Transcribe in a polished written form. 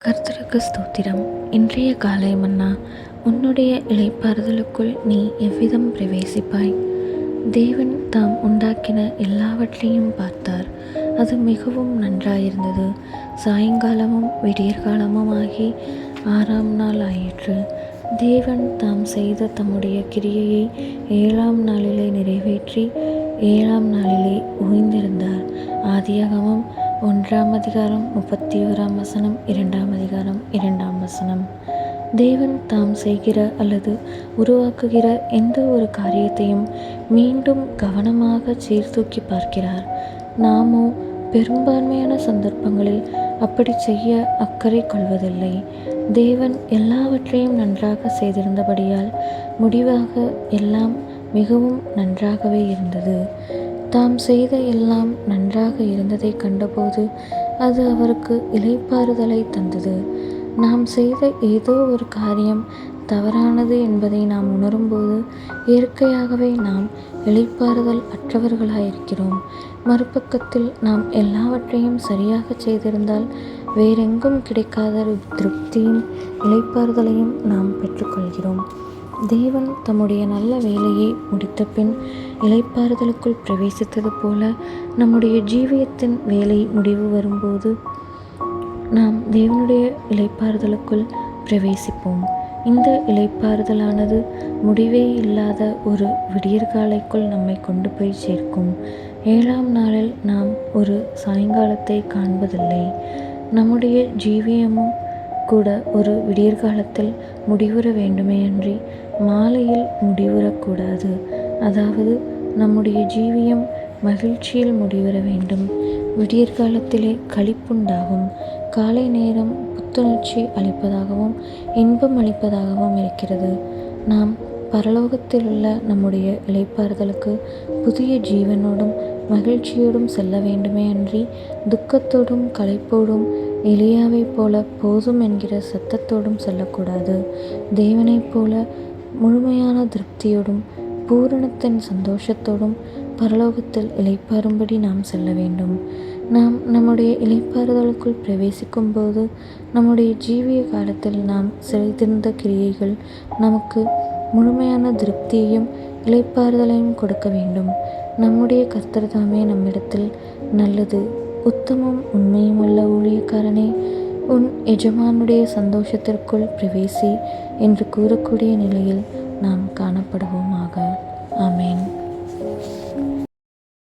கர்த்தருக்கு ஸ்தோத்திரம். இன்றைய காலை மன்னா, உன்னுடைய இளைப்பாறுதலுக்குள் நீ எவ்விதம் பிரவேசிப்பாய்? தேவன் தாம் உண்டாக்கின எல்லாவற்றையும் பார்த்தார். அது மிகவும் நன்றாயிருந்தது. சாயங்காலமும் விடியற்காலமும் ஆகி 6ஆம் நாள் ஆயிற்று. தேவன் தாம் செய்த தம்முடைய கிரியையை 7ஆம் நாளிலே நிறைவேற்றி 7ஆம் நாளிலே ஓய்ந்திருந்தார். ஆதியாகமம் 1ஆம் அதிகாரம் 31ஆம் வசனம், 2ஆம் அதிகாரம் 2ஆம் வசனம். தேவன் தாம் செய்கிற அல்லது உருவாக்குகிற எந்த ஒரு காரியத்தையும் மீண்டும் கவனமாக சீர்தூக்கி பார்க்கிறார். நாமோ பெரும்பான்மையான சந்தர்ப்பங்களில் அப்படி செய்ய அக்கறை கொள்வதில்லை. தேவன் எல்லாவற்றையும் நன்றாக செய்திருந்தபடியால் முடிவாக எல்லாம் மிகவும் நன்றாகவே இருந்தது. தாம் செய்த எல்லாம் நன்றாக இருந்ததை கண்டபோது அது அவருக்கு இளைப்பாறுதலை தந்தது. நாம் செய்த ஏதோ ஒரு காரியம் தவறானது என்பதை நாம் உணரும்போது இயற்கையாகவே நாம் இளைப்பாறுதல் அற்றவர்களாயிருக்கிறோம். மறுபக்கத்தில் நாம் எல்லாவற்றையும் சரியாக செய்திருந்தால் வேறெங்கும் கிடைக்காத திருப்தியும் இளைப்பாறுதலையும் நாம் பெற்றுக்கொள்கிறோம். தேவன் தம்முடைய நல்ல வேலையை முடித்த பின் இளைப்பாறுதலுக்குள் பிரவேசித்தது போல நம்முடைய ஜீவியத்தின் வேலை முடிவு வரும்போது நாம் தேவனுடைய இளைப்பாறுதலுக்குள் பிரவேசிப்போம். இந்த இளைப்பாறுதலானது முடிவே இல்லாத ஒரு விடியற்காலைக்குள் நம்மை கொண்டு போய் சேர்க்கும். 7ஆம் நாளில் நாம் ஒரு சாயங்காலத்தை காண்பதில்லை. நம்முடைய ஜீவியமும் கூட ஒரு விடியற்காலத்தில் முடிவுற வேண்டுமேயன்றி மாலையில் முடிவுறக்கூடாது. அதாவது நம்முடைய ஜீவியம் மகிழ்ச்சியில் முடிவுற வேண்டும். விடியற்காலத்திலே களிப்புண்டாகும். காலை நேரம் புத்துணர்ச்சி அளிப்பதாகவும் இன்பம் அளிப்பதாகவும் இருக்கிறது. நாம் பரலோகத்திலுள்ள நம்முடைய இளைப்பாறுதலுக்கு புதிய ஜீவனோடும் மகிழ்ச்சியோடும் செல்ல வேண்டுமே அன்றி துக்கத்தோடும் களைப்போடும் எலியாவைப் போல போதும் என்கிற சத்தத்தோடும் செல்லக்கூடாது. தேவனைப் போல முழுமையான திருப்தியோடும் பூரணத்தின் சந்தோஷத்தோடும் பரலோகத்தில் இளைப்பாறும்படி நாம் செல்ல வேண்டும். நாம் நம்முடைய இளைப்பாறுதலுக்குள் பிரவேசிக்கும் போது நம்முடைய ஜீவிய காலத்தில் நாம் செய்திருந்த கிரியைகள் நமக்கு முழுமையான திருப்தியையும் இளைப்பாறுதலையும் கொடுக்க வேண்டும். நம்முடைய கர்த்தர் தாமே நம்மிடத்தில் நல்லது உத்தமம் உண்மையுமுள்ள ஊழியக்காரனே, உன் எஜமானுடைய சந்தோஷத்திற்குள் பிரவேசி என்று கூறக்கூடிய நிலையில் நாம் காணப்படுவோமாக. ஆமென்.